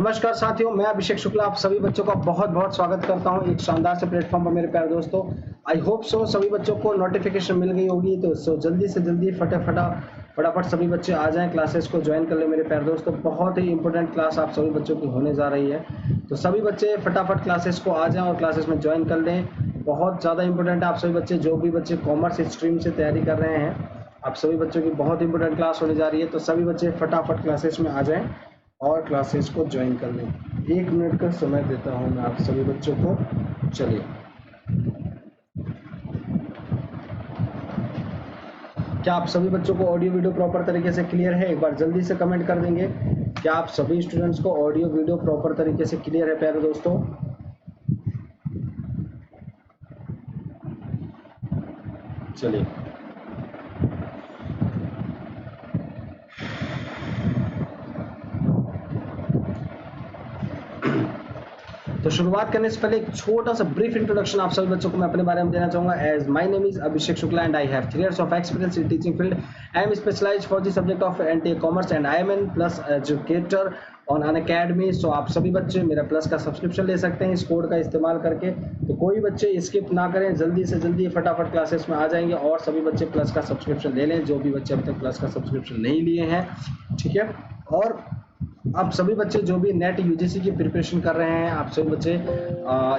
नमस्कार साथियों, मैं अभिषेक शुक्ला आप सभी बच्चों का बहुत बहुत स्वागत करता हूं एक शानदार से प्लेटफॉर्म पर। मेरे प्यारे दोस्तों, आई होप सो सभी बच्चों को नोटिफिकेशन मिल गई होगी। तो जल्दी से जल्दी फटाफट सभी बच्चे आ जाएं, क्लासेस को ज्वाइन कर ले। मेरे प्यारे दोस्तों, बहुत ही इंपॉर्टेंट क्लास आप सभी बच्चों की होने जा रही है, तो सभी बच्चे फटाफट क्लासेस को आ जाएं और क्लासेस में ज्वाइन कर लें। बहुत ज़्यादा इंपॉर्टेंट है। आप सभी बच्चे जो भी बच्चे कॉमर्स स्ट्रीम से तैयारी कर रहे हैं, आप सभी बच्चों की बहुत इंपॉर्टेंट क्लास होने जा रही है, तो सभी बच्चे फटाफट क्लासेस में आ जाएं और क्लासेस को ज्वाइन कर लें। 1 मिनट का समय देता हूं मैं आप सभी बच्चों को। चलिए, क्या आप सभी बच्चों को ऑडियो वीडियो प्रॉपर तरीके से क्लियर है? एक बार जल्दी से कमेंट कर देंगे। क्या आप सभी स्टूडेंट्स को ऑडियो वीडियो प्रॉपर तरीके से क्लियर है प्यारे दोस्तों? चलिए, तो शुरुआत करने से पहले एक छोटा सा ब्रीफ इंट्रोडक्शन आप सभी बच्चों को मैं अपने बारे में देना चाहूंगा। As my name is Abhishek Shukla and I have 3 years of experience in teaching field. I am specialized for the subject of NTA Commerce and I am an plus educator on Unacademy. So आप सभी बच्चे मेरा plus का subscription ले सकते हैं इस code का इस्तेमाल करके। तो कोई बच्चे स्किप ना करें, जल्दी से जल्दी फटाफट क्लासेस में आ जाएंगे और सभी बच्चे प्लस का सब्सक्रिप्शन ले लें, जो भी बच्चे अभी तक प्लस का सब्सक्रिप्शन नहीं लिए हैं। ठीक है, और आप सभी बच्चे जो भी नेट यूजीसी की प्रिपरेशन कर रहे हैं, आप सभी बच्चे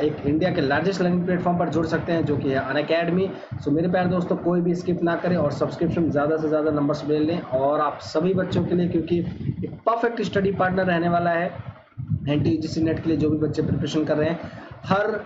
एक इंडिया के लार्जेस्ट लर्निंग प्लेटफॉर्म पर जुड़ सकते हैं, जो कि है अनअकैडमी। सो मेरे प्यारे दोस्तों, कोई भी स्किप ना करें और सब्सक्रिप्शन ज़्यादा से ज़्यादा नंबर्स ले लें। और आप सभी बच्चों के लिए, क्योंकि एक परफेक्ट स्टडी पार्टनर रहने वाला है एनटी यूजीसी नेट के लिए, जो भी बच्चे प्रिपरेशन कर रहे हैं, हर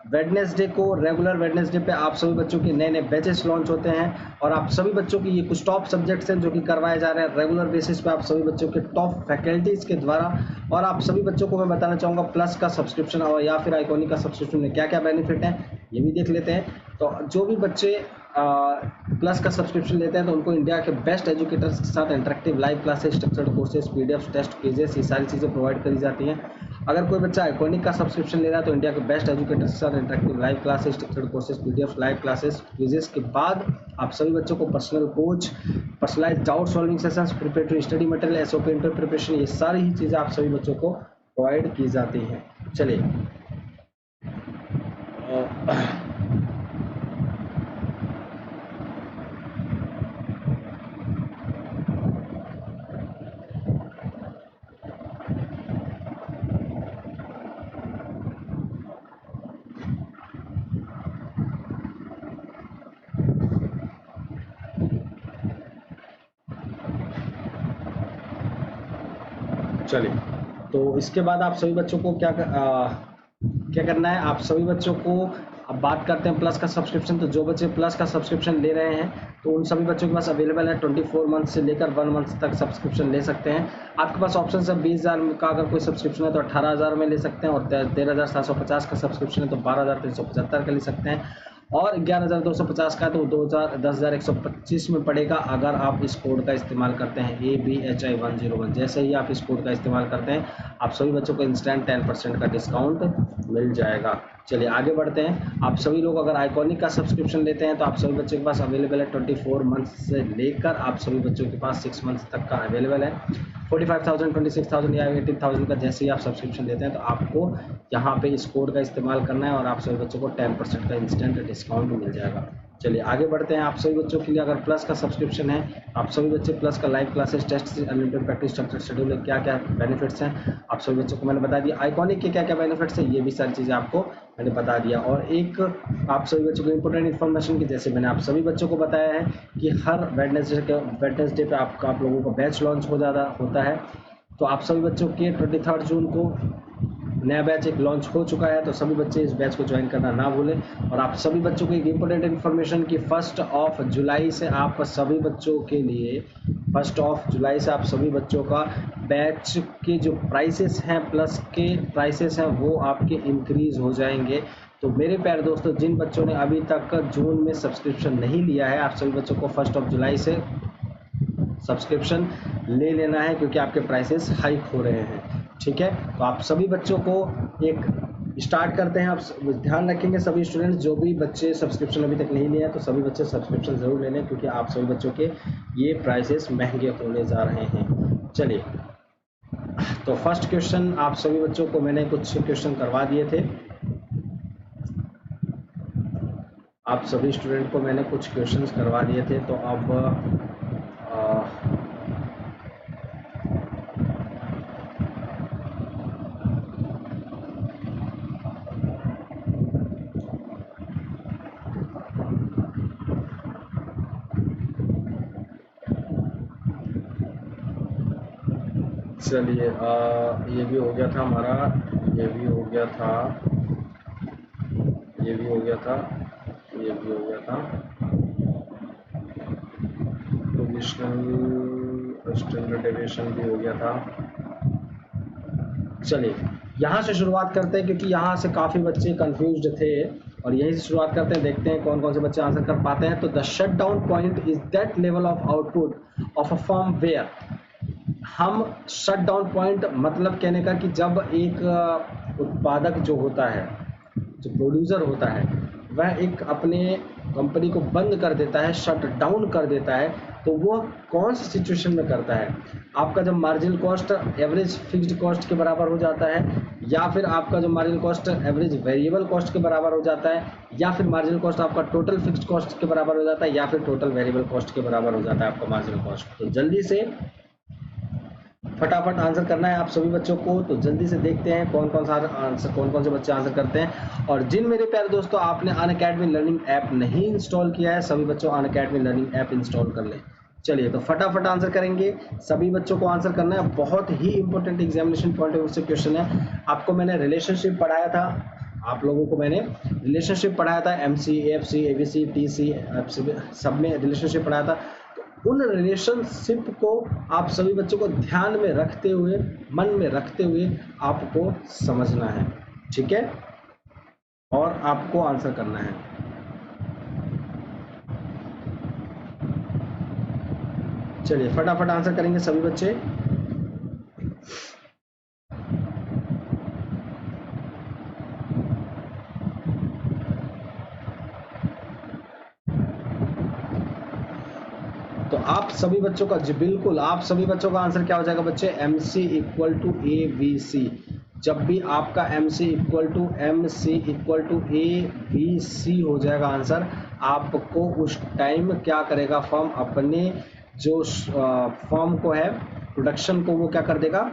वेडनेसडे को, रेगुलर वेडनेसडे पे आप सभी बच्चों के नए नए बैचेस लॉन्च होते हैं और आप सभी बच्चों की ये कुछ टॉप सब्जेक्ट्स हैं जो कि करवाए जा रहे हैं रेगुलर बेसिस पे आप सभी बच्चों के टॉप फैकल्टीज के द्वारा। और आप सभी बच्चों को मैं बताना चाहूँगा प्लस का सब्सक्रिप्शन और या फिर आइकॉनिक का सब्सक्रिप्शन में क्या क्या बेनिफिट है, ये भी देख लेते हैं। तो जो भी बच्चे प्लस का सब्सक्रिप्शन लेते हैं तो उनको इंडिया के बेस्ट एजुकेटर्स के साथ interactive live classes, structured courses, PDF, test quizzes, ये सारी चीज़ें प्रोवाइड करी जाती हैं। अगर कोई बच्चा आइकॉनिक का सब्सक्रिप्शन ले रहा है तो इंडिया के बेस्ट एजुकेटर्स के साथ interactive live classes, structured courses, PDF, live classes, quizzes के बाद आप सभी बच्चों को personal coach, personalize doubt solving sessions, preparatory study material, SOP inter preparation, ये सारी ही चीज़ें आप सभी बच्चों को प्रोवाइड की जाती हैं। चलिए, चलिए, तो इसके बाद आप सभी बच्चों को क्या करना है। आप सभी बच्चों को अब बात करते हैं प्लस का सब्सक्रिप्शन। तो जो बच्चे प्लस का सब्सक्रिप्शन ले रहे हैं तो उन सभी बच्चों के पास अवेलेबल है 24 मंथ से लेकर 1 मंथ तक सब्सक्रिप्शन ले सकते हैं। आपके पास ऑप्शन है 20,000 का अगर कोई सब्सक्रिप्शन है तो 18,000 में ले सकते हैं, और 13,750 का सब्सक्रिप्शन है तो 12,375 का ले सकते हैं, और 11,250 का तो 10,125 में पड़ेगा अगर आप इस कोड का इस्तेमाल करते हैं ABHI101। जैसे ही आप इस कोड का इस्तेमाल करते हैं आप सभी बच्चों को इंस्टेंट 10% का डिस्काउंट मिल जाएगा। चलिए आगे बढ़ते हैं। आप सभी लोग अगर आइकॉनिक का सब्सक्रिप्शन लेते हैं तो आप सभी बच्चों के पास अवेलेबल है 24 मंथ से लेकर आप सभी बच्चों के पास 6 मंथ तक का अवेलेबल है। 45,000, 26,000 या 18,000 का जैसे ही आप सब्सक्रिप्शन लेते हैं तो आपको यहाँ पे इस कोड का इस्तेमाल करना है और आप सभी बच्चों को 10% का इंस्टेंट डिस्काउंट मिल जाएगा। चलिए आगे बढ़ते हैं। आप सभी बच्चों के लिए अगर प्लस का सब्सक्रिप्शन है, आप सभी बच्चे प्लस का live classes, test, unlimited practice, structured schedule, क्या क्या बेनिफिट्स हैं आप सभी बच्चों को मैंने बता दिया। आइकॉनिक के क्या क्या बेनिफिट्स हैं ये भी सारी चीज़ें आपको मैंने बता दिया। और एक आप सभी बच्चों को इंपॉर्टेंट इन्फॉर्मेशन की, जैसे मैंने आप सभी बच्चों को बताया है कि हर वेडनेसडे पे आप लोगों का बैच लॉन्च होता है। तो आप सभी बच्चों के 23 जून को नया बैच एक लॉन्च हो चुका है, तो सभी बच्चे इस बैच को ज्वाइन करना ना भूलें। और आप सभी बच्चों को एक इम्पोर्टेंट इन्फॉर्मेशन कि 1 जुलाई से आप सभी बच्चों के लिए 1 जुलाई से आप सभी बच्चों का बैच के जो प्राइसेस हैं, प्लस के प्राइसेस हैं, वो आपके इंक्रीज हो जाएंगे। तो मेरे प्यारे दोस्तों, जिन बच्चों ने अभी तक जून में सब्सक्रिप्शन नहीं लिया है, आप सभी बच्चों को 1 जुलाई से सब्सक्रिप्शन ले लेना है क्योंकि आपके प्राइसेस हाइक हो रहे हैं। ठीक है, तो आप सभी बच्चों को एक स्टार्ट करते हैं। आप ध्यान रखेंगे सभी स्टूडेंट्स, जो भी बच्चे सब्सक्रिप्शन अभी तक नहीं लिए हैं तो सभी बच्चे सब्सक्रिप्शन ज़रूर ले लें क्योंकि आप सभी बच्चों के ये प्राइसेस महंगे होने जा रहे हैं। चलिए, तो फर्स्ट क्वेश्चन आप सभी बच्चों को मैंने कुछ क्वेश्चन करवा दिए थे, आप सभी स्टूडेंट को मैंने कुछ क्वेश्चंस करवा दिए थे। तो अब चलिए ये भी हो गया था हमारा, ये भी हो गया था, ये भी हो गया था, ये भी हो गया था। पोजिशनल स्टैंडर्ड डेविएशन भी हो गया था। चलिए यहाँ से शुरुआत करते हैं क्योंकि यहाँ से काफ़ी बच्चे कंफ्यूज्ड थे और यहीं से शुरुआत करते हैं, देखते हैं कौन कौन से बच्चे आंसर कर पाते हैं। तो the shut down point is that level of output of a firm where, हम शट डाउन पॉइंट मतलब कहने का कि जब एक उत्पादक जो होता है, जो प्रोड्यूसर होता है, वह एक अपने कंपनी को बंद कर देता है, शट डाउन कर देता है, तो वो कौन सी सिचुएशन में करता है? आपका जब marginal cost average fixed cost के बराबर हो जाता है, या फिर आपका जो marginal cost average variable cost के बराबर हो जाता है, या फिर मार्जिनल कॉस्ट आपका टोटल फिक्स्ड कॉस्ट के बराबर हो जाता है, या फिर टोटल वेरिएबल कॉस्ट के बराबर हो जाता है आपका मार्जिनल कॉस्ट। तो जल्दी से फटाफट आंसर करना है आप सभी बच्चों को। तो जल्दी से देखते हैं कौन कौन से बच्चे आंसर करते हैं। और जिन मेरे प्यारे दोस्तों आपने अनअकैडमी लर्निंग ऐप नहीं इंस्टॉल किया है, सभी बच्चों अनअकैडमी लर्निंग ऐप इंस्टॉल कर लें। चलिए तो फटाफट आंसर करेंगे, सभी बच्चों को आंसर करना है। बहुत ही important examination point of view से क्वेश्चन है। आपको मैंने रिलेशनशिप पढ़ाया था, आप लोगों को मैंने रिलेशनशिप पढ़ाया था, MC, AFC, ABC, TC सब में रिलेशनशिप पढ़ाया था। उन रिलेशनशिप को आप सभी बच्चों को ध्यान में रखते हुए, मन में रखते हुए आपको समझना है, ठीक है, और आपको आंसर करना है। चलिए फटाफट आंसर करेंगे सभी बच्चे। तो आप सभी बच्चों का जी बिल्कुल, आप सभी बच्चों का आंसर क्या हो जाएगा बच्चे? MC equal to ABC। जब भी आपका MC इक्वल टू ABC हो जाएगा आंसर, आपको उस टाइम क्या करेगा फर्म, अपने जो फर्म को है, प्रोडक्शन को, वो क्या कर देगा?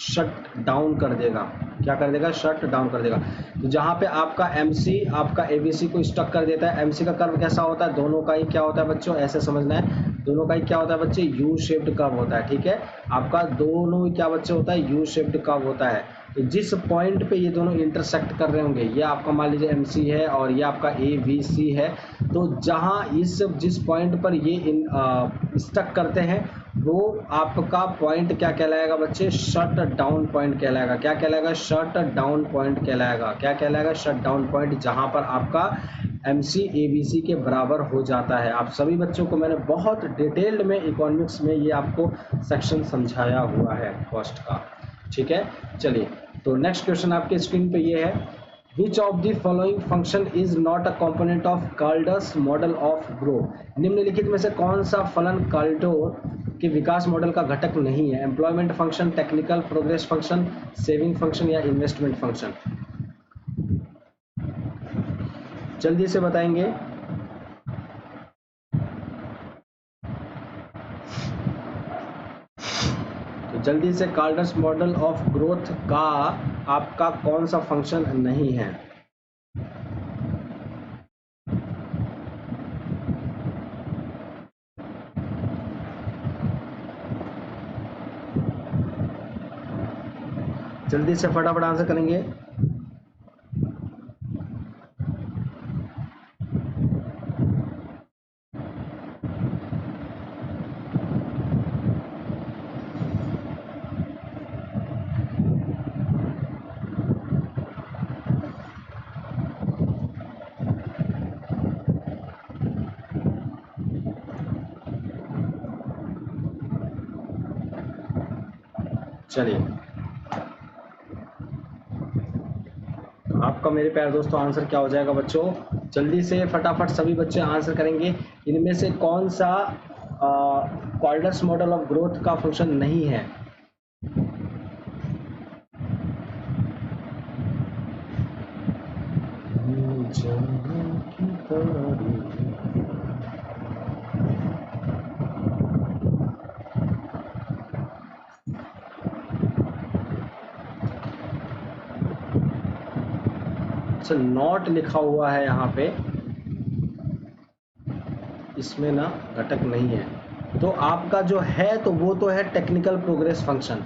शट डाउन कर देगा। क्या कर देगा? शट डाउन कर देगा। तो जहाँ पे आपका MC आपका ABC को स्टक कर देता है, MC का कर्व कैसा होता है? दोनों का ही क्या होता है बच्चों? ऐसे समझना है, दोनों का ही क्या होता है बच्चे? यू शेप्ड कर्व होता है, ठीक है। आपका दोनों ही क्या बच्चे होता है? यू शेप्ड कर्व होता है। तो जिस पॉइंट पे ये दोनों इंटरसेक्ट कर रहे होंगे, ये आपका मान लीजिए MC है और ये आपका ABC है, तो जहाँ जिस पॉइंट पर ये स्टक करते हैं, वो आपका पॉइंट क्या कहलाएगा बच्चे? शट डाउन पॉइंट कहलाएगा। क्या कहलाएगा? शट डाउन पॉइंट कहलाएगा। क्या कहलाएगा? शट डाउन पॉइंट, जहां पर आपका MC ABC के बराबर हो जाता है। आप सभी बच्चों को मैंने बहुत डिटेल्ड में इकोनॉमिक्स में ये आपको सेक्शन समझाया हुआ है कॉस्ट का, ठीक है। चलिए तो नेक्स्ट क्वेश्चन आपके स्क्रीन पे ये है, Which of the following function is not a component of Caldus model of growth? निम्नलिखित में से कौन सा फलन काल्डो के विकास मॉडल का घटक नहीं है? Employment function, technical progress function, saving function या इन्वेस्टमेंट फंक्शन? जल्दी से बताएंगे। तो जल्दी से, काल्डस मॉडल ऑफ ग्रोथ का आपका कौन सा फंक्शन नहीं है? जल्दी से फटाफट आंसर करेंगे। चलिए आपका मेरे प्यारे दोस्तों आंसर क्या हो जाएगा बच्चों? जल्दी से फटाफट सभी बच्चे आंसर करेंगे। इनमें से कौन सा काल्डस मॉडल ऑफ ग्रोथ का फंक्शन नहीं है? जाने की तारीफ। अच्छा, नॉट लिखा हुआ है यहाँ पे, इसमें ना घटक नहीं है। तो आपका जो है तो वो तो है टेक्निकल प्रोग्रेस फंक्शन।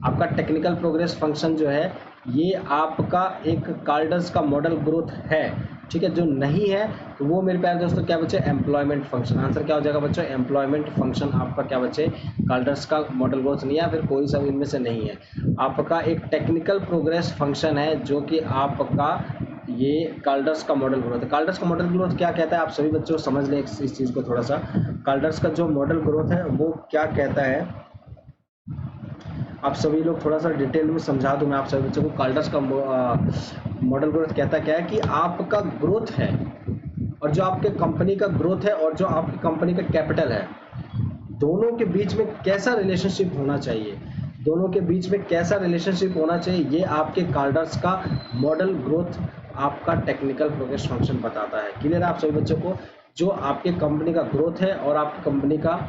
आपका टेक्निकल प्रोग्रेस फंक्शन जो है ये आपका एक कार्डर्स का मॉडल ग्रोथ है, ठीक है। जो नहीं है तो वो मेरे प्यारे दोस्तों क्या बचे, एम्प्लॉयमेंट फंक्शन। आंसर क्या हो जाएगा बच्चों, एम्प्लॉयमेंट फंक्शन आपका क्या बचे, कार्डर्स का मॉडल ग्रोथ नहीं है, फिर कोई सा इनमें से नहीं है। आपका एक टेक्निकल प्रोग्रेस फंक्शन है जो कि आपका ये कार्डर्स का मॉडल ग्रोथ है। कार्डर्स का मॉडल ग्रोथ क्या कहता है, आप सभी बच्चों समझ लें इस चीज़ को थोड़ा सा। कार्डर्स का जो मॉडल ग्रोथ है वो क्या कहता है, आप सभी लोग थोड़ा सा डिटेल में समझा दूं मैं आप सभी बच्चों को। कार्डर्स का मॉडल ग्रोथ कहता क्या है कि आपका ग्रोथ है और जो आपके कंपनी का ग्रोथ है और जो आपकी कंपनी का कैपिटल है, दोनों के बीच में कैसा रिलेशनशिप होना चाहिए, दोनों के बीच में कैसा रिलेशनशिप होना चाहिए, ये आपके कार्डर्स का मॉडल ग्रोथ आपका टेक्निकल प्रोग्रेस फंक्शन बताता है। क्लियर है आप सभी बच्चों को। जो आपके कंपनी का ग्रोथ है और आपकी कंपनी का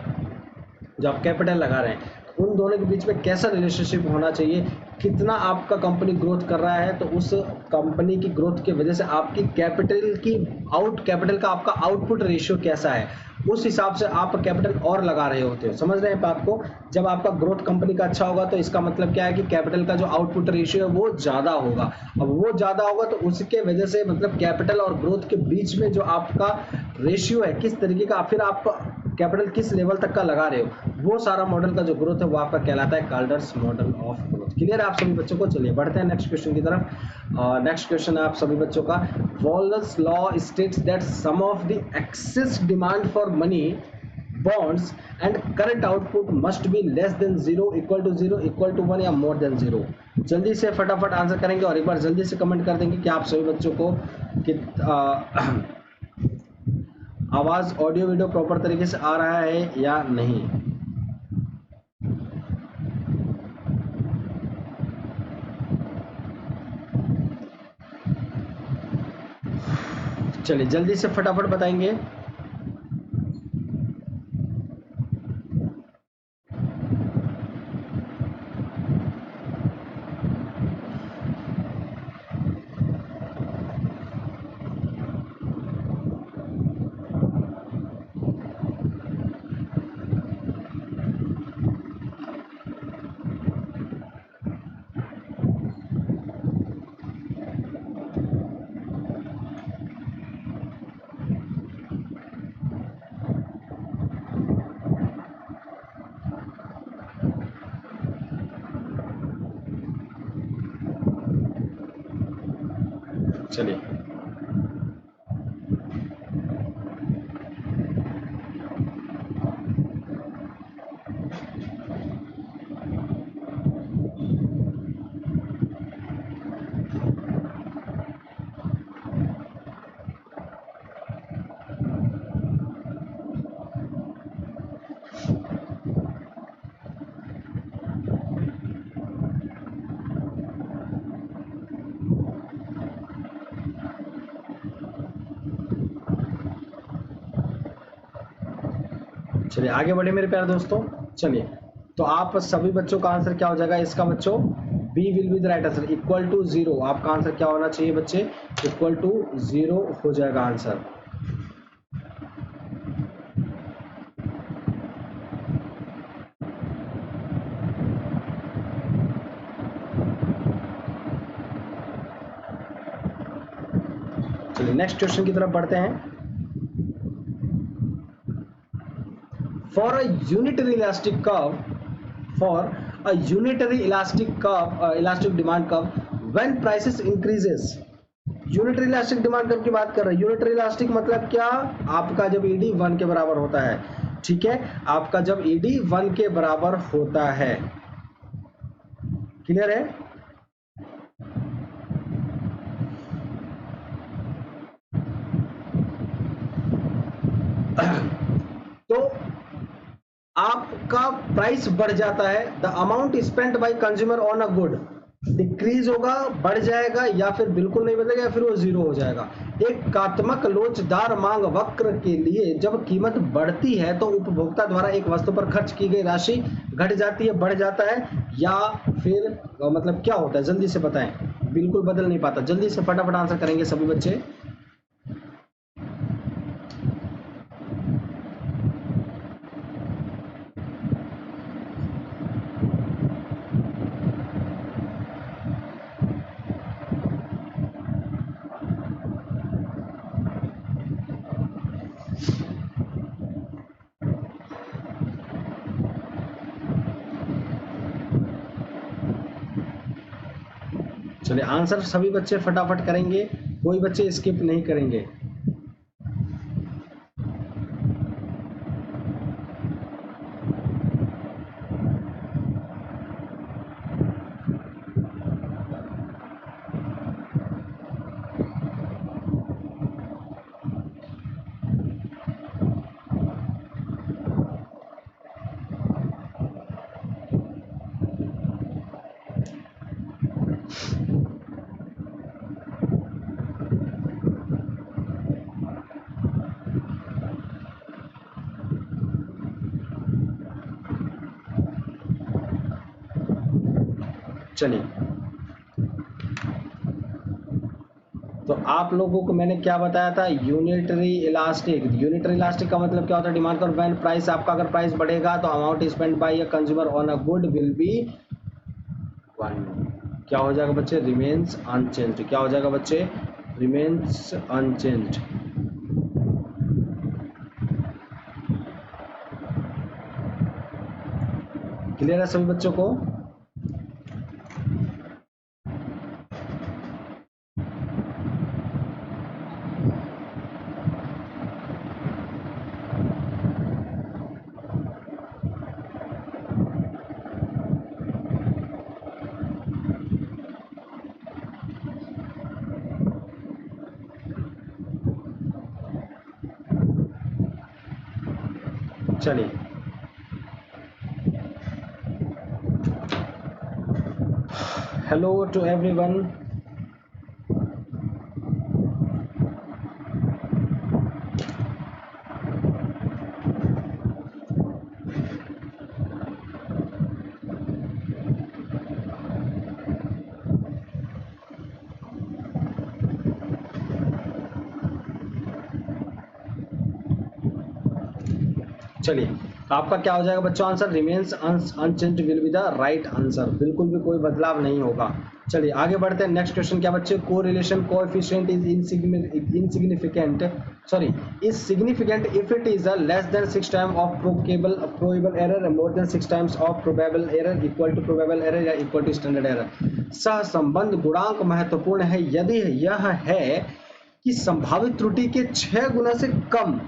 जो आप कैपिटल लगा रहे हैं, उन दोनों के बीच में कैसा रिलेशनशिप होना चाहिए, कितना आपका कंपनी ग्रोथ कर रहा है तो उस कंपनी की ग्रोथ की वजह से आपकी कैपिटल का आपका आउटपुट रेशियो कैसा है, उस हिसाब से आप कैपिटल और लगा रहे होते हो। समझ रहे हैं बात को। जब आपका ग्रोथ कंपनी का अच्छा होगा तो इसका मतलब क्या है कि कैपिटल का जो आउटपुट रेशियो है वो ज्यादा होगा। अब वो ज्यादा होगा तो उसके वजह से मतलब कैपिटल और ग्रोथ के बीच में जो आपका रेशियो है किस तरीके का, फिर आप कैपिटल किस लेवल तक का लगा रहे हो, वो सारा मॉडल का जो ग्रोथ है वो आपका कहलाता है cadres model of growth. Clear है आप सभी बच्चों को। चलिए बढ़ते हैं नेक्स्ट क्वेश्चन की तरफ। नेक्स्ट क्वेश्चन है आप सभी बच्चों का, Walras law states that sum of the excess demand for money bonds and current output must be less than 0, equal to 0, equal to 1 या more than 0। जल्दी से फटाफट आंसर करेंगे और एक बार जल्दी से कमेंट कर देंगे कि आप सभी बच्चों को कि आवाज ऑडियो वीडियो प्रॉपर तरीके से आ रहा है या नहीं। चलिए जल्दी से फटाफट बताएंगे। चलिए चलिए आगे बढ़े मेरे प्यारे दोस्तों। चलिए तो आप सभी बच्चों का आंसर क्या हो जाएगा इसका बच्चों, B will be the right answer, equal to 0। आपका आंसर क्या होना चाहिए बच्चे, इक्वल टू 0 हो जाएगा आंसर। चलिए नेक्स्ट क्वेश्चन की तरफ बढ़ते हैं। For a unitary elastic curve, elastic demand curve, when prices increases, unitary elastic demand curve की बात कर रहे हैं। यूनिटरी इलास्टिक मतलब क्या, आपका जब ईडी 1 के बराबर होता है, ठीक है, आपका जब ईडी 1 के बराबर होता है। क्लियर है। तो आपका प्राइस बढ़ जाता है, the amount spent by consumer on a good, decrease होगा, बढ़ जाएगा, या फिर बिल्कुल नहीं बदलेगा, या फिर वो जीरो हो जाएगा। एकात्मक लोचदार मांग वक्र के लिए जब कीमत बढ़ती है तो उपभोक्ता द्वारा एक वस्तु पर खर्च की गई राशि घट जाती है, बढ़ जाता है, या फिर मतलब क्या होता है, जल्दी से बताएं। बिल्कुल बदल नहीं पाता, जल्दी से फटाफट आंसर करेंगे सभी बच्चे। चलिए आंसर सभी बच्चे फटाफट करेंगे, कोई बच्चे स्किप नहीं करेंगे। चलिए, तो आप लोगों को मैंने क्या बताया था, यूनिटरी इलास्टिक। यूनिटरी इलास्टिक का मतलब क्या होता है, डिमांड और व्हेन प्राइस, आपका अगर प्राइस बढ़ेगा तो amount spend by a consumer on a good will be one, क्या हो जाएगा बच्चे, रिमेन्स अनचेंज्ड। क्या हो जाएगा बच्चे, रिमेन्स अनचेंज्ड। क्लियर है सभी बच्चों को? चलिए, हेलो टू एवरीवन। चलिए, तो आपका क्या हो जाएगा बच्चों answer, remains unchanged will be the right answer, बिल्कुल भी कोई बदलाव नहीं होगा। चलिए आगे बढ़ते हैं, नेक्स्ट क्वेश्चन क्या बच्चे, correlation coefficient is insignificant, sorry is significant if it is less than 6 time of probable error, more than 6 times of probable error, equal to probable error, या इक्वल टू स्टैंडर्ड एरर। सहसंबंध गुणांक महत्वपूर्ण है यदि यह है कि संभावित त्रुटि के 6 गुना से कम,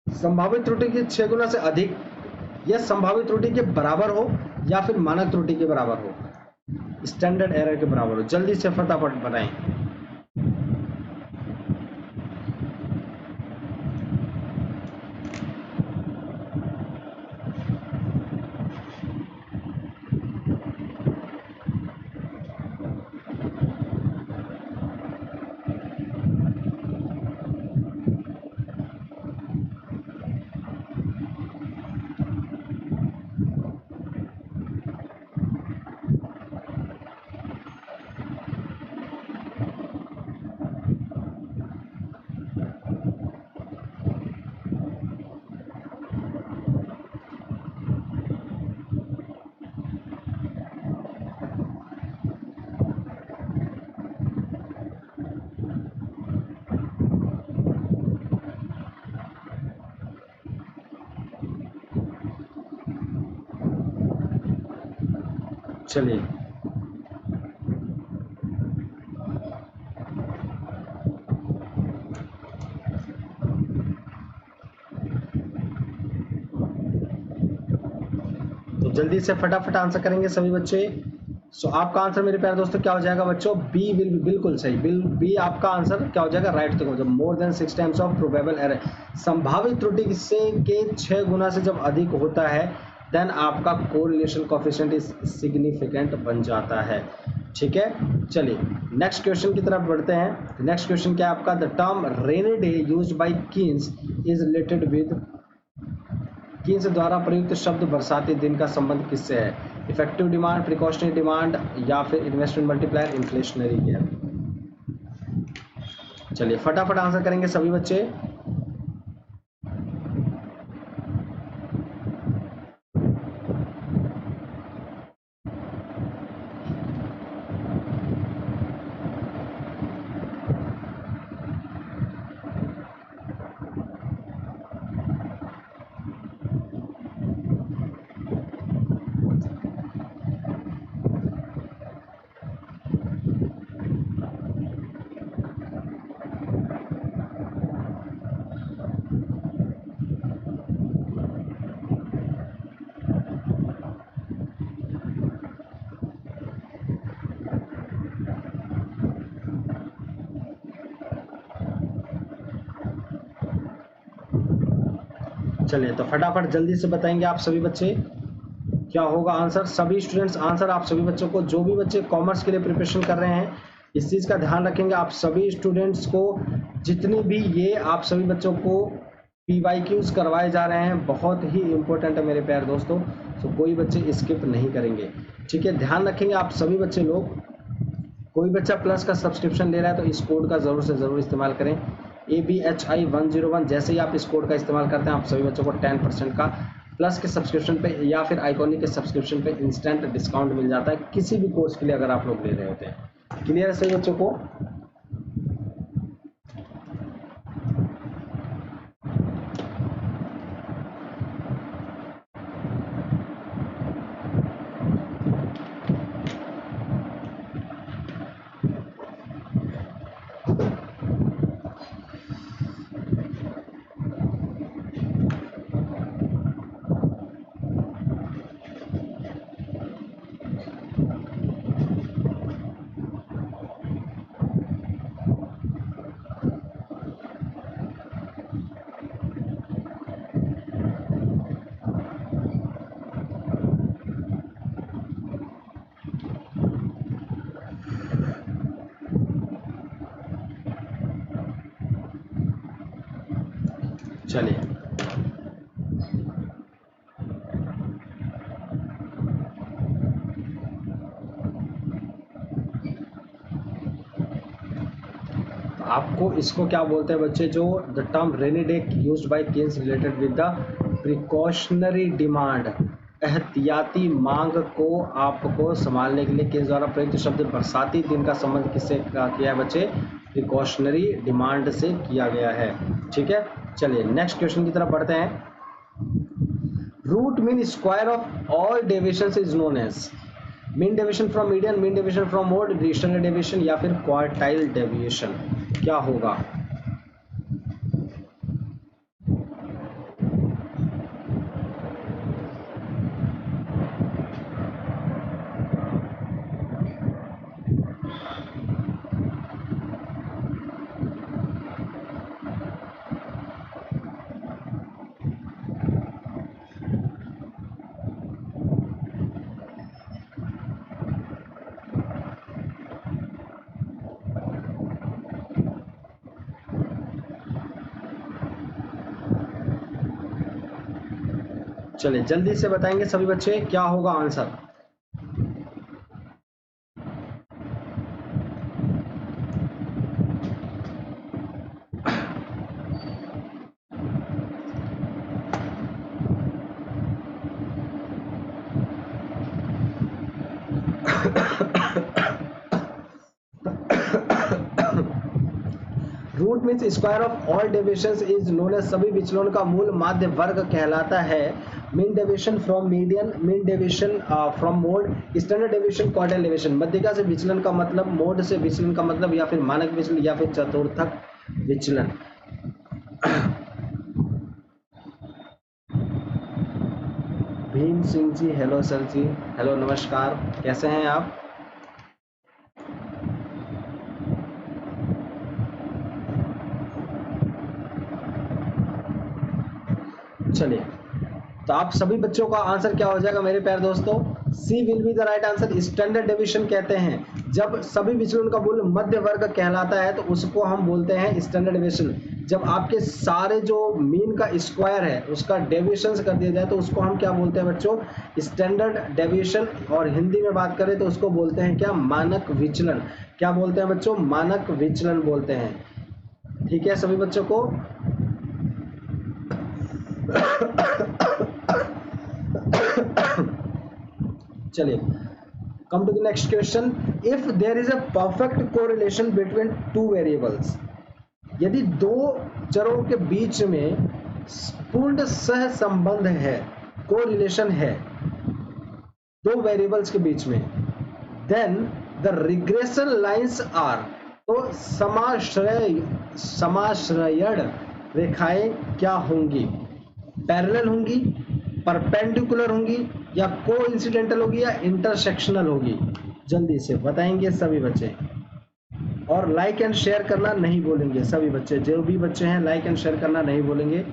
संभावित त्रुटि के 6 गुना से अधिक, या संभावित त्रुटि के बराबर हो, या फिर मानक त्रुटि के बराबर हो, स्टैंडर्ड एरर के बराबर हो। जल्दी से फटाफट बताएं। चलिए, तो जल्दी से फटाफट आंसर करेंगे सभी बच्चे। सो आपका आंसर मेरे प्यारे दोस्तों क्या हो जाएगा बच्चों, बी विल बी, बिल्कुल सही, बी आपका आंसर क्या हो जाएगा, राइट तक हो जाएगा, मोर than 6 times of probable error. संभावित त्रुटि से के 6 गुना से जब अधिक होता है देन आपका कोरिलेशन कोफिशिएंट इज सिग्निफिकेंट बन जाता है। ठीक है, चलिए नेक्स्ट क्वेश्चन की तरफ बढ़ते हैं। नेक्स्ट क्वेश्चन क्या है आपका, the term rainy day used by Keynes is related with, Keynes द्वारा प्रयुक्त शब्द बरसाती दिन का संबंध किससे है, इफेक्टिव डिमांड, प्रिकॉशनरी डिमांड या फिर इन्वेस्टमेंट मल्टीप्लायर, इन्फ्लेशनरी गैप। चलिए फटाफट आंसर करेंगे सभी बच्चे। चलिए तो फटाफट जल्दी से बताएंगे आप सभी बच्चे क्या होगा आंसर। सभी स्टूडेंट्स आंसर आप सभी बच्चों को, जो भी बच्चे कॉमर्स के लिए प्रिपरेशन कर रहे हैं इस चीज़ का ध्यान रखेंगे। आप सभी स्टूडेंट्स को जितनी भी ये आप सभी बच्चों को PYQs करवाए जा रहे हैं बहुत ही इंपॉर्टेंट है मेरे प्यारे दोस्तों, तो कोई बच्चे स्किप नहीं करेंगे। ठीक है, ध्यान रखेंगे आप सभी बच्चे लोग। कोई बच्चा प्लस का सब्सक्रिप्शन ले रहा है तो इस कोड का ज़रूर से ज़रूर इस्तेमाल करें, ABHI101। जैसे ही आप इस कोड का इस्तेमाल करते हैं आप सभी बच्चों को 10% का प्लस के सब्सक्रिप्शन पे या फिर आइकॉनिक के सब्सक्रिप्शन पे इंस्टेंट डिस्काउंट मिल जाता है किसी भी कोर्स के लिए अगर आप लोग ले रहे होते हैं। क्लियर है सभी बच्चों को? चलिए आपको इसको क्या बोलते हैं बच्चे, जो the term rainy day used by Keynes related with the precautionary demand, एहतियाती मांग को आपको संभालने के लिए कीन्स द्वारा प्रयुक्त शब्द बरसाती दिन का संबंध किससे किया है बच्चे, प्रिकॉशनरी डिमांड से किया गया है। ठीक है, चलिए नेक्स्ट क्वेश्चन की तरफ बढ़ते हैं। Root mean square of all deviations is known as, mean deviation from median, mean deviation from mode, distant deviation या फिर क्वार्टाइल डेविएशन, क्या होगा? चलिए जल्दी से बताएंगे सभी बच्चे क्या होगा answer. Root means square of all deviations is known as, सभी विचलन का मूल माध्य वर्ग कहलाता है। Mean deviation from median, mean deviation from mode, standard deviation, quartile deviation. मध्यिका से विचलन का मतलब, मोड से विचलन का मतलब, या फिर मानक विचलन या फिर चतुर्थक विचलन। भीम सिंह जी, हेलो सर जी, हेलो नमस्कार, कैसे हैं आप? चलिए तो आप सभी बच्चों का आंसर क्या हो जाएगा मेरे प्यारे दोस्तों? C will be the right answer. Standard deviation कहते हैं जब सभी विचलन का मूल्य मध्य वर्ग कहलाता है, तो उसको हम बोलते हैं स्टैंडर्ड डेविएशन। जब आपके सारे जो मीन का स्क्वायर है उसका डेविएशन कर दिया जाए तो उसको हम क्या बोलते हैं बच्चों? Standard deviation. और हिंदी में बात करें तो उसको बोलते हैं क्या? मानक विचलन। क्या बोलते हैं बच्चों? मानक विचलन बोलते हैं। ठीक है सभी बच्चों को? चलिए, come to the next question. If there is a perfect correlation between two variables, यदि दो चरों के बीच में पूर्ण सह संबंध है, कोरिलेशन है दो वेरिएबल्स के बीच में, then the regression lines are, तो समाश्रयण रेखाएं क्या होंगी? पैरेलल होंगी, परपेंडिकुलर होंगी, या कोइंसिडेंटल होगी, या इंटरसेक्शनल होगी? जल्दी से बताएंगे सभी बच्चे। और लाइक एंड शेयर करना नहीं भूलेंगे सभी बच्चे, जो भी बच्चे हैं लाइक एंड शेयर करना नहीं भूलेंगे।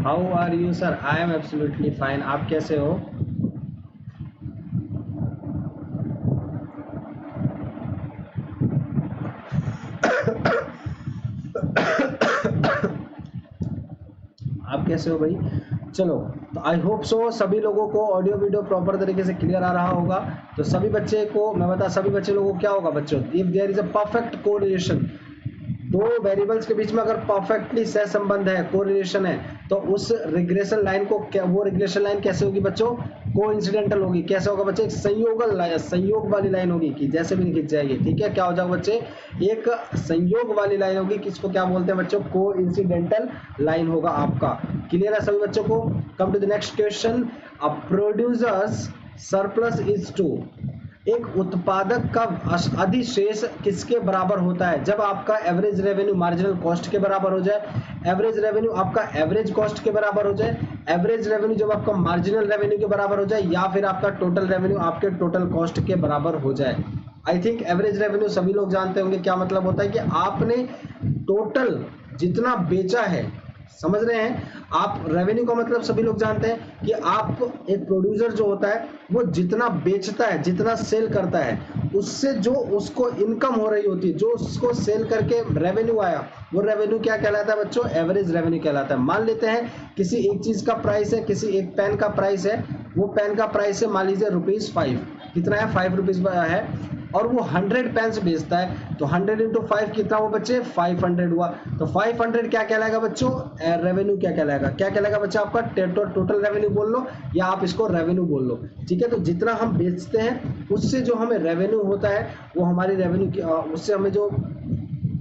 How are you sir? I am absolutely fine. आप कैसे हो? आप कैसे हो भाई? चलो, तो आई होप सो सभी लोगों को ऑडियो वीडियो प्रॉपर तरीके से क्लियर आ रहा होगा। तो सभी बच्चे को मैं बता, सभी बच्चे लोगों को क्या होगा बच्चों? If there is a perfect correlation, दो वेरिएबल्स के बीच में अगर परफेक्टली सहसंबंध है, कोरिलेशन है, तो उस रिग्रेशन लाइन को क्या, वो रिग्रेशन लाइन कैसे होगी बच्चों? कोइंसिडेंटल होगी। कैसे होगा बच्चे? एक संयोग वाली लाइन होगी कि जैसे भी खिंच जाएगी। ठीक है, क्या हो जाएगा बच्चे? एक संयोग वाली लाइन होगी। किसको क्या बोलते हैं बच्चों? कोइंसिडेंटल लाइन होगा आपका। क्लियर है सभी बच्चों को? Come to the next question. A producer's surplus is to, एक उत्पादक का अधिशेष किसके बराबर होता है? जब आपका एवरेज रेवेन्यू मार्जिनल कॉस्ट के बराबर हो जाए, एवरेज रेवेन्यू आपका एवरेज कॉस्ट के बराबर हो जाए, एवरेज रेवेन्यू जब आपका मार्जिनल रेवेन्यू के बराबर हो जाए, या फिर आपका टोटल रेवेन्यू आपके टोटल कॉस्ट के बराबर हो जाए। आई थिंक एवरेज रेवेन्यू सभी लोग जानते होंगे क्या मतलब होता है, कि आपने टोटल जितना बेचा है, समझ रहे हैं आप? रेवेन्यू का मतलब सभी लोग जानते हैं कि आप, एक प्रोड्यूसर जो होता है वो जितना बेचता है, जितना सेल करता है, उससे जो उसको इनकम हो रही होती है, जो उसको सेल करके रेवेन्यू आया, वो रेवेन्यू क्या कहलाता है बच्चों? एवरेज रेवेन्यू कहलाता है। मान लेते हैं किसी एक चीज का प्राइस है, किसी एक पेन का प्राइस है, वो पेन का प्राइस है मान लीजिए ₹5, कितना है? ₹5 है, और वो 100 पेन्स बेचता है, तो 100 into 5 कितना हुआ बच्चे? 500 हुआ। तो 500 क्या कहलाएगा बच्चों? रेवेन्यू क्या कहलाएगा? क्या कहलाएगा बच्चा आपका? टोटल रेवेन्यू बोल लो, या आप इसको रेवेन्यू बोल लो। ठीक है, तो जितना हम बेचते हैं उससे जो हमें रेवेन्यू होता है, वो हमारी रेवेन्यू, उससे हमें जो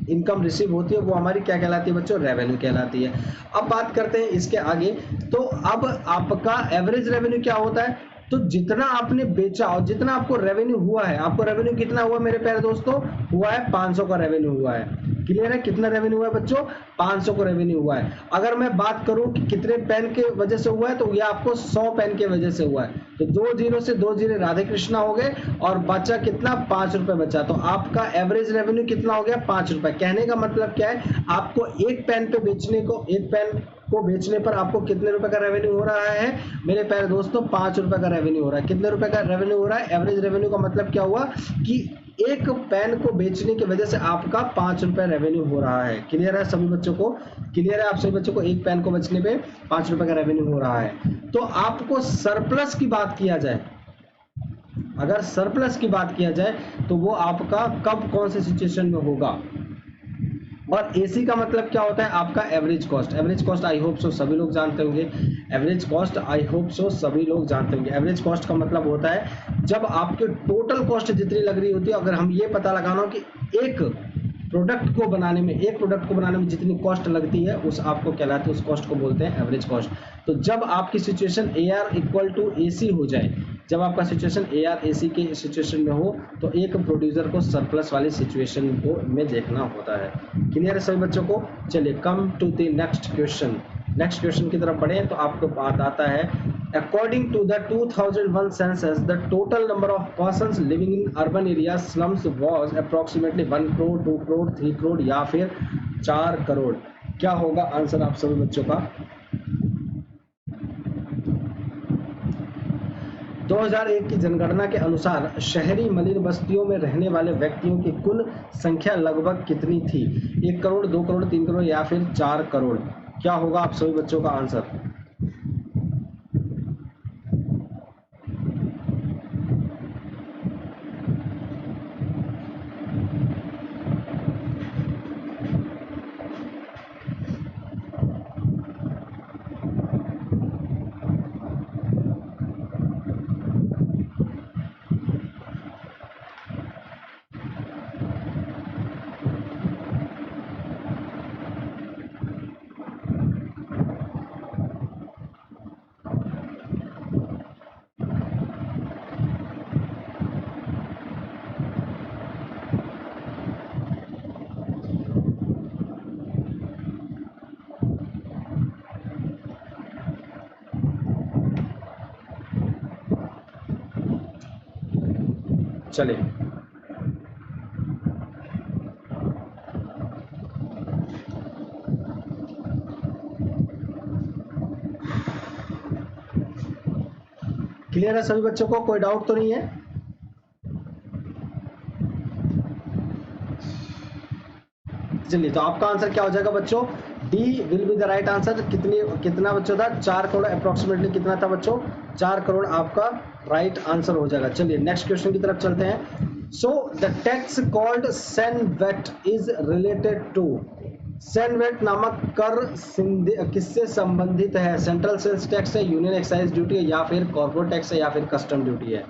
इनकम रिसीव होती है, वो हमारी क्या कहलाती है बच्चों? रेवेन्यू कहलाती है। अब बात करते हैं इसके आगे। तो अब आपका एवरेज रेवेन्यू क्या होता है? तो जितना आपने बेचा और जितना आपको रेवेन्यू हुआ है, आपको रेवेन्यू कितना हुआ मेरे प्यारे दोस्तों? हुआ है 500 का रेवेन्यू हुआ है। क्लियर है? कितना रेवेन्यू हुआ है बच्चों? 500 का रेवेन्यू हुआ है। अगर मैं बात करूं कि कितने पेन के वजह से हुआ है, तो यह आपको 100 पेन के वजह से हुआ है। तो 2 जीरो से 2 जीरो राधे कृष्णा हो गए, और बचा कितना? 5 रुपए बचा। तो आपका एवरेज रेवेन्यू कितना हो गया? 5 रुपए। कहने का मतलब क्या है? आपको एक पेन पे बेचने को, एक पेन को बेचने पर आपको कितने रुपए का रेवेन्यू हो रहा है मेरे प्यारे दोस्तों? 5 रुपए का रेवेन्यू हो रहा है। कितने रुपए का रेवेन्यू हो रहा है? एवरेज रेवेन्यू का मतलब क्या हुआ कि एक पेन को बेचने की वजह से आपका 5 रुपए रेवेन्यू हो रहा है। क्लियर है सभी बच्चों को? क्लियर है आप सभी बच्चों को? एक पेन को बेचने पे 5 रुपए का रेवेन्यू हो रहा है। तो आपको सरप्लस की बात किया जाए, अगर सरप्लस की बात किया जाए, तो वो आपका कब, कौन से सिचुएशन में होगा? और एसी का मतलब क्या होता है? आपका average cost. Average cost I hope so सभी लोग जानते होंगे। Average cost I hope so सभी लोग जानते होंगे। एवरेज कॉस्ट का मतलब होता है जब आपके टोटल कॉस्ट जितनी लग रही होती है, अगर हम ये पता लगाना हो कि एक प्रोडक्ट को बनाने में जितनी कॉस्ट लगती है, उस आपको कहलाते हैं, उस कॉस्ट को बोलते हैं एवरेज कॉस्ट। तो जब आपकी सिचुएशन AR = AC हो जाए, जब आपका सिचुएशन ए आर ए सी के सिचुएशन में हो तो एक प्रोड्यूसर को सरप्लस वाली सिचुएशन को में देखना होता है। क्लियर है सभी बच्चों को? चलिए come to the next question. Next question की तरफ बढ़े तो आपको बात आता है, according to the 2001 census the total number of persons living in urban area slums was approximately 1 crore, 2 crore, 3 crore या फिर 4 करोड़। क्या होगा आंसर आप सभी बच्चों का? 2001 की जनगणना के अनुसार शहरी मलिन बस्तियों में रहने वाले व्यक्तियों की कुल संख्या लगभग कितनी थी? 1 करोड़, 2 करोड़, 3 करोड़ या फिर 4 करोड़। क्या होगा आप सभी बच्चों का आंसर? चलिए क्लियर है सभी बच्चों को? कोई डाउट तो नहीं है? चलिए तो आपका आंसर क्या हो जाएगा बच्चों? D will be the right answer. कितना बच्चों था? 4 करोड़। अप्रोक्सीमेटली कितना था बच्चों? 4 करोड़ आपका राइट आंसर हो जाएगा। चलिए नेक्स्ट क्वेश्चन की तरफ चलते हैं। So the tax called CENVAT is related to, CENVAT नामक कर किससे संबंधित है? सेंट्रल सेल्स टैक्स है, यूनियन एक्साइज ड्यूटी है या फिर कॉर्पोरेट टैक्स है या फिर कस्टम ड्यूटी है?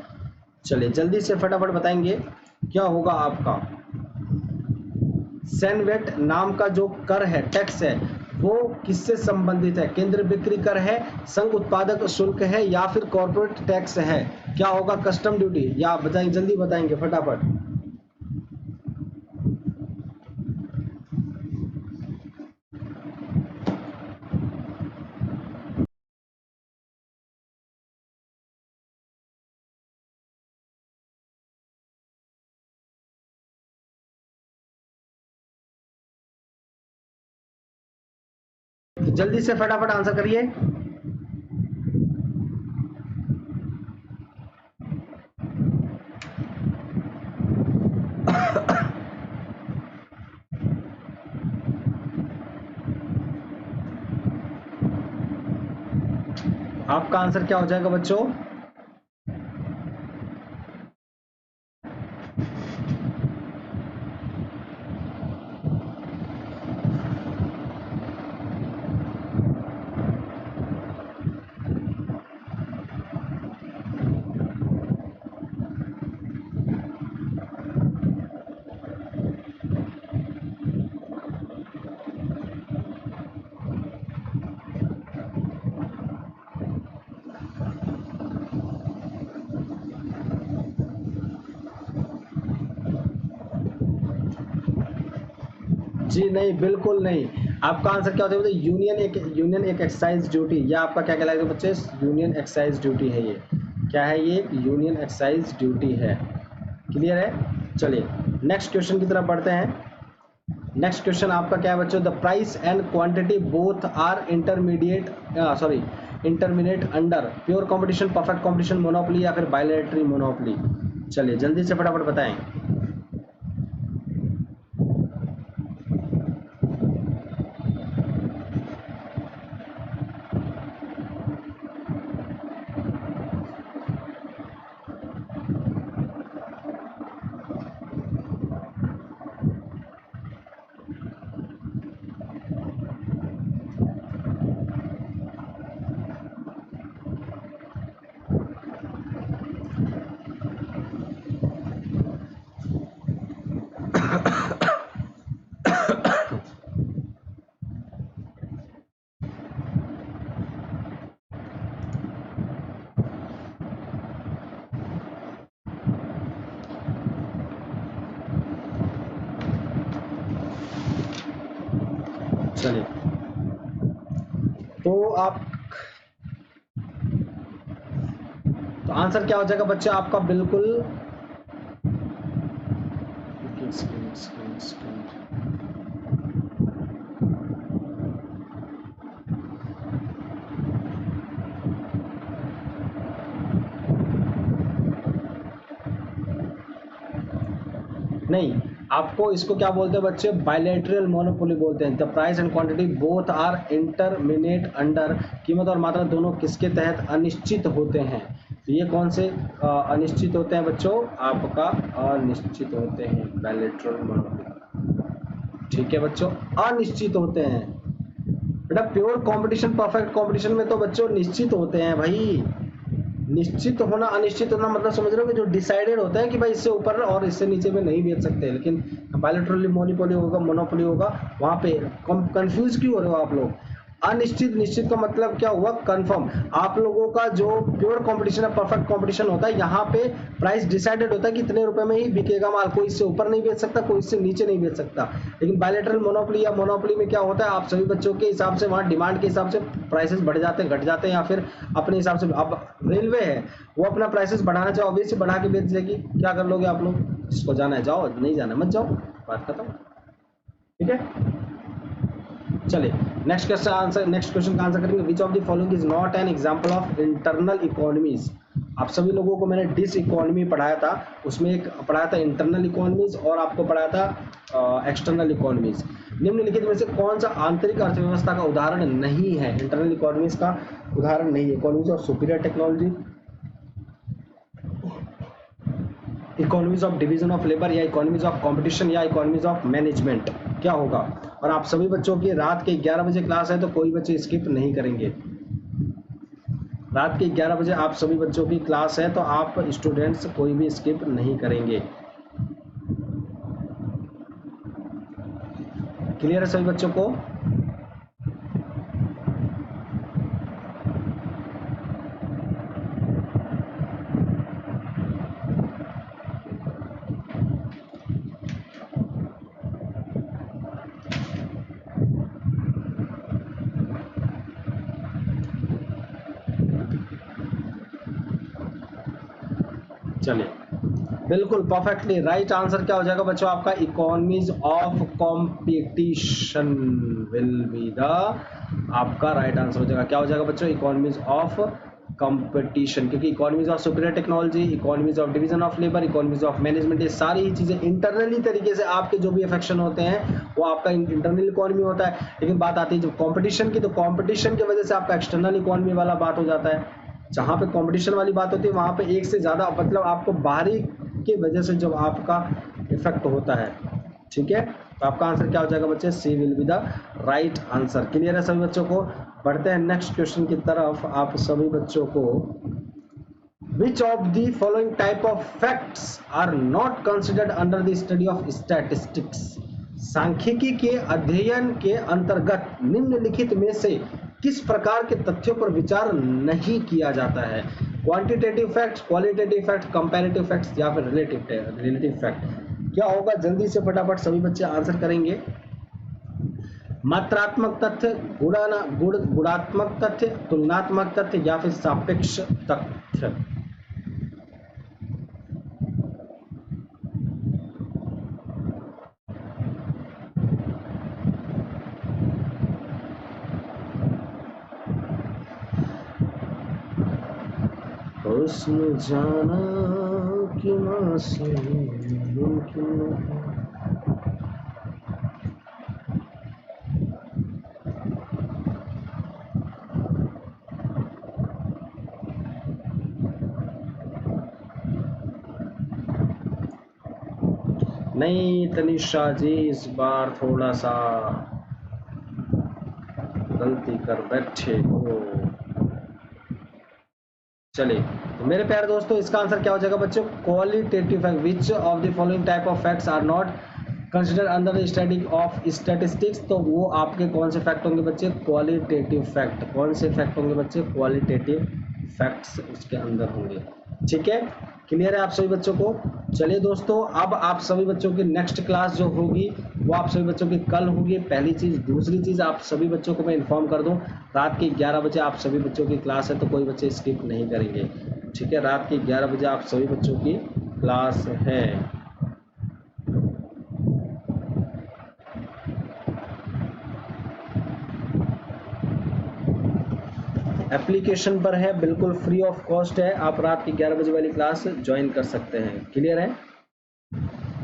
चलिए जल्दी से फटाफट बताएंगे क्या होगा आपका। सेनवेट नाम का जो कर है, टैक्स है, वो किससे संबंधित है? केंद्र बिक्री कर है, संघ उत्पादक शुल्क है या फिर कॉर्पोरेट टैक्स है? क्या होगा? Custom duty. या बताएं, जल्दी बताएंगे फटाफट। तो जल्दी से फटाफट आंसर करिए। आपका आंसर क्या हो जाएगा बच्चों? जी नहीं, बिल्कुल नहीं। आपका आंसर क्या होता है? यूनियन एक एक्साइज ड्यूटी, या आपका क्या कहलाएगा बच्चे? यूनियन एक्साइज ड्यूटी है ये। क्या है ये? यूनियन एक्साइज ड्यूटी है। क्लियर है? चलिए नेक्स्ट क्वेश्चन की तरफ बढ़ते हैं। नेक्स्ट क्वेश्चन आपका क्या है बच्चों? The price and quantity both are intermediate under pure competition, perfect competition, monopoly या फिर बायलैटरल मोनोपोली। चलिए जल्दी से फटाफट बताएं। चलिए, तो आप तो आंसर क्या हो जाएगा बच्चे आपका? बिल्कुल नहीं, आपको इसको क्या बोलते हैं बच्चे? बायलैटरल मोनोपोली बोलते हैं। The price and quantity both are indeterminate under, कीमत और मात्रा दोनों किसके तहत अनिश्चित होते हैं? तो ये कौन से अनिश्चित होते हैं बच्चों? आपका अनिश्चित होते हैं, बायलैटरल मोनोपोली। ठीक है बच्चों, अनिश्चित होते हैं। बेटा प्योर कंपटीशन, परफेक्ट कंपटीशन में तो बच्चों निश्चित होते हैं भाई। निश्चित होना, अनिश्चित होना मतलब समझ रहे हो कि जो डिसाइडेड होता है कि भाई इससे ऊपर और इससे नीचे में नहीं बेच सकते। लेकिन बायलैटरली मोनोपोली होगा, मोनोपोली होगा, वहां पे कंफ्यूज क्यों हो रहे हो आप लोग? अनिश्चित, निश्चित का मतलब क्या हुआ? कंफर्म। आप लोगों का जो प्योर कंपटीशन है, परफेक्ट कंपटीशन होता है, यहाँ पे प्राइस डिसाइडेड होता है कि इतने रुपए में ही बिकेगा माल, कोई इससे ऊपर नहीं बेच सकता, कोई इससे नीचे नहीं बेच सकता। लेकिन बायलैटरल मोनोपोली या मोनोपोली में क्या होता है? आप सभी बच्चों के हिसाब से वहाँ डिमांड के हिसाब से प्राइसेस बढ़ जाते हैं, घट जाते हैं, या फिर अपने हिसाब से। अब रेलवे है, वो अपना प्राइसेस बढ़ाना चाहे ऑब्वियसली बढ़ा के बेच लेगी। क्या कर लोगे आप लोग? जिसको जाना है जाओ, नहीं जाना मत जाओ, बात खत्म। ठीक है, चलिए नेक्स्ट क्वेश्चन का आंसर करेंगे। विच of the following is not an example of internal economies? आप सभी लोगों को मैंने डिस इकोनॉमी पढ़ाया था, उसमें एक पढ़ाया था इंटरनल इकोनॉमीज और आपको पढ़ाया था एक्सटर्नल इकोनॉमीज। निम्नलिखित में से कौन सा आंतरिक अर्थव्यवस्था का उदाहरण नहीं है? इंटरनल इकोनॉमीज का उदाहरण नहीं है। Economies of superior technology, economies of division of labour, या इकोनॉमीज ऑफ कंपटीशन, या इकोनॉमीज ऑफ मैनेजमेंट, क्या होगा? और आप सभी बच्चों की रात के 11 बजे क्लास है, तो कोई बच्चे स्किप नहीं करेंगे। रात के 11 बजे आप सभी बच्चों की क्लास है, तो आप स्टूडेंट्स कोई भी स्किप नहीं करेंगे। क्लियर है सभी बच्चों को? चलिए, बिल्कुल परफेक्टली राइट आंसर क्या हो जाएगा बच्चों आपका? Economies of competition will be the आपका राइट आंसर हो जाएगा। क्या हो जाएगा बच्चों? इकोनॉमीज ऑफ कंपटीशन, क्योंकि economies of superior technology, economies of division of labour, economies of management, ये सारी ही चीजें इंटरनली तरीके से आपके जो भी अफेक्शन होते हैं वो आपका इंटरनल इकोनॉमी होता है। लेकिन बात आती है जब कंपटीशन की, तो कंपटीशन की वजह से आपका एक्सटर्नल इकोनॉमी वाला बात हो जाता है। जहां पे कंपटीशन वाली बात होती है वहां पे एक से ज्यादा, मतलब आपको बाहरी की वजह से जब आपका इफेक्ट होता है। ठीक है, तो आपका आंसर क्या हो जाएगा बच्चे? C will be the right answer. Clear है सभी बच्चों को? बढ़ते हैं नेक्स्ट क्वेश्चन की तरफ। आप सभी बच्चों को which of the following type of facts are not considered under the study of statistics? सांख्यिकी के अध्ययन के अंतर्गत निम्नलिखित में से किस प्रकार के तथ्यों पर विचार नहीं किया जाता है? Quantitative facts, qualitative facts, comparative facts, या फिर रिलेटिव फैक्ट? क्या होगा? जल्दी से फटाफट सभी बच्चे आंसर करेंगे। मात्रात्मक तथ्य, गुणात्मक तथ्य, तुलनात्मक तथ्य, या फिर सापेक्ष तथ्य? उसने जाना कि मासूम मुमकिन नहीं। तनिषा जी इस बार थोड़ा सा गलती कर बैठे हो। चलिए, तो मेरे प्यारे दोस्तों इसका आंसर क्या हो जाएगा बच्चों? Qualitative fact. Which of the following type of facts are not consider under the study of statistics? तो वो आपके कौन से फैक्ट होंगे बच्चे? Qualitative fact. कौन से फैक्ट होंगे बच्चे? क्वालिटेटिव फैक्ट्स उसके अंदर होंगे। ठीक है, क्लियर है आप सभी बच्चों को? चलिए दोस्तों, अब आप सभी बच्चों की नेक्स्ट क्लास जो होगी वो आप सभी बच्चों की कल होगी, पहली चीज। दूसरी चीज, आप सभी बच्चों को मैं इन्फॉर्म कर दूं, रात के 11 बजे आप सभी बच्चों की क्लास है, तो कोई बच्चे स्किप नहीं करेंगे। ठीक है, रात के 11 बजे आप सभी बच्चों की क्लास है। एप्लीकेशन पर है, बिल्कुल फ्री ऑफ कॉस्ट है, आप रात की 11 बजे वाली क्लास ज्वाइन कर सकते हैं। क्लियर है?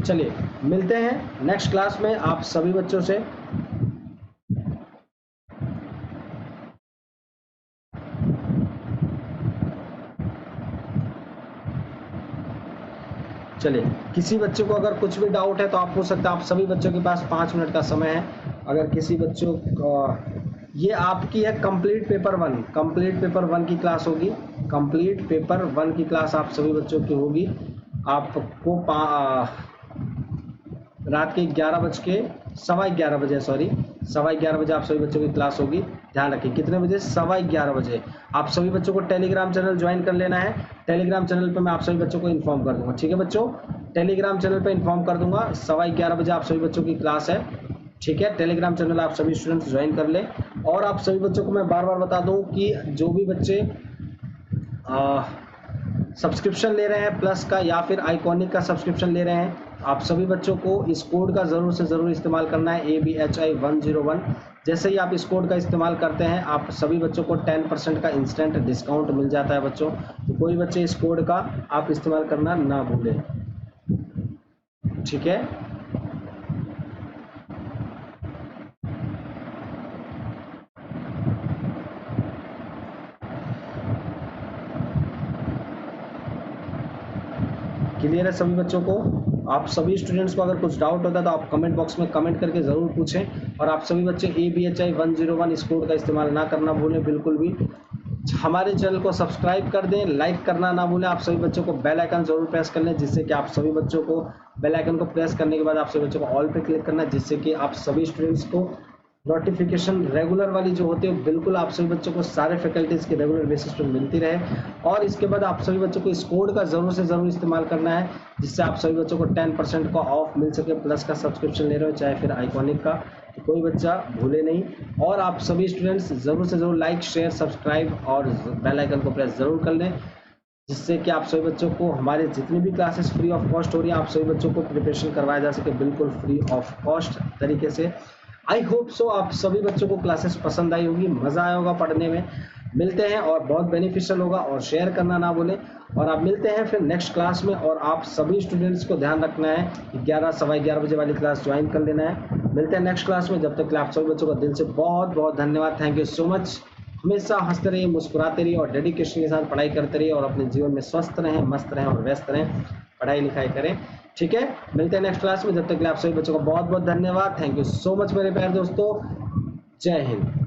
चलिए मिलते हैं नेक्स्ट क्लास में आप सभी बच्चों से। चलिए, किसी बच्चे को अगर कुछ भी डाउट है तो आप पूछ सकते हैं। आप सभी बच्चों के पास 5 मिनट का समय है। अगर किसी बच्चों ये आपकी है कंप्लीट पेपर 1, कंप्लीट पेपर 1 की क्लास होगी। कंप्लीट पेपर 1 की क्लास आप सभी बच्चों की होगी। आपको रात के 11:15 बजे, सॉरी 11:15 बजे आप सभी बच्चों की क्लास होगी। ध्यान रखिए कितने बजे? 11:15 बजे। आप सभी बच्चों को टेलीग्राम चैनल ज्वाइन कर लेना है। टेलीग्राम चैनल पे मैं आप सभी बच्चों को इन्फॉर्म कर दूंगा। ठीक है बच्चों, टेलीग्राम चैनल पे इन्फॉर्म कर दूंगा, 11:15 बजे आप सभी बच्चों की क्लास है। ठीक है, टेलीग्राम चैनल आप सभी स्टूडेंट्स ज्वाइन कर लें। और आप सभी बच्चों को मैं बार बार बता दूं कि जो भी बच्चे सब्सक्रिप्शन ले रहे हैं प्लस का या फिर आइकॉनिक का सब्सक्रिप्शन ले रहे हैं, आप सभी बच्चों को इस कोड का ज़रूर से ज़रूर इस्तेमाल करना है, ABHI101। जैसे ही आप इस कोड का इस्तेमाल करते हैं, आप सभी बच्चों को 10% का इंस्टेंट डिस्काउंट मिल जाता है बच्चों। तो कोई बच्चे इस कोड का आप इस्तेमाल करना ना भूलें। ठीक है, क्लियर है सभी बच्चों को? आप सभी स्टूडेंट्स को अगर कुछ डाउट होता है तो आप कमेंट बॉक्स में कमेंट करके ज़रूर पूछें। और आप सभी बच्चे ABHI101 इस कोड का इस्तेमाल ना करना भूलें बिल्कुल भी। हमारे चैनल को सब्सक्राइब कर दें, लाइक करना ना भूलें। आप सभी बच्चों को बेल आइकन जरूर प्रेस कर लें, जिससे कि आप सभी बच्चों को बेल आइकन को प्रेस करने के बाद आप सभी बच्चों को ऑल पे क्लिक करना है, जिससे कि आप सभी स्टूडेंट्स को नोटिफिकेशन रेगुलर वाली जो होती है बिल्कुल आप सभी बच्चों को सारे फैकल्टीज की रेगुलर बेसिस पर मिलती रहे। और इसके बाद आप सभी बच्चों को इस कोड का ज़रूर से ज़रूर इस्तेमाल करना है, जिससे आप सभी बच्चों को 10% का ऑफ मिल सके। प्लस का सब्सक्रिप्शन ले रहे हो चाहे फिर आइकॉनिक का, तो कोई बच्चा भूले नहीं। और आप सभी स्टूडेंट्स ज़रूर से ज़रूर लाइक, शेयर, सब्सक्राइब और बेल आइकन को प्रेस ज़रूर कर लें, जिससे कि आप सभी बच्चों को हमारे जितनी भी क्लासेस फ्री ऑफ कॉस्ट हो रही है, आप सभी बच्चों को प्रिपरेशन करवाया जा सके बिल्कुल फ्री ऑफ कॉस्ट तरीके से। आई होप सो आप सभी बच्चों को क्लासेस पसंद आई होगी, मज़ा आया होगा पढ़ने में। मिलते हैं और बहुत बेनिफिशियल होगा, और शेयर करना ना भूलें। और आप मिलते हैं फिर नेक्स्ट क्लास में। और आप सभी स्टूडेंट्स को ध्यान रखना है कि 11-11:15 बजे वाली क्लास ज्वाइन कर लेना है। मिलते हैं नेक्स्ट क्लास में, जब तक आप सभी बच्चों का दिल से बहुत बहुत धन्यवाद। Thank you so much. हमेशा हंसते रहिए, मुस्कुराते रहिए और डेडिकेशन के साथ पढ़ाई करते रहिए, और अपने जीवन में स्वस्थ रहें, मस्त रहें और व्यस्त रहें, पढ़ाई लिखाई करें। ठीक है, मिलते हैं नेक्स्ट क्लास में, जब तक आप सभी बच्चों को बहुत बहुत धन्यवाद। थैंक यू सो मच मेरे प्यारे दोस्तों। जय हिंद।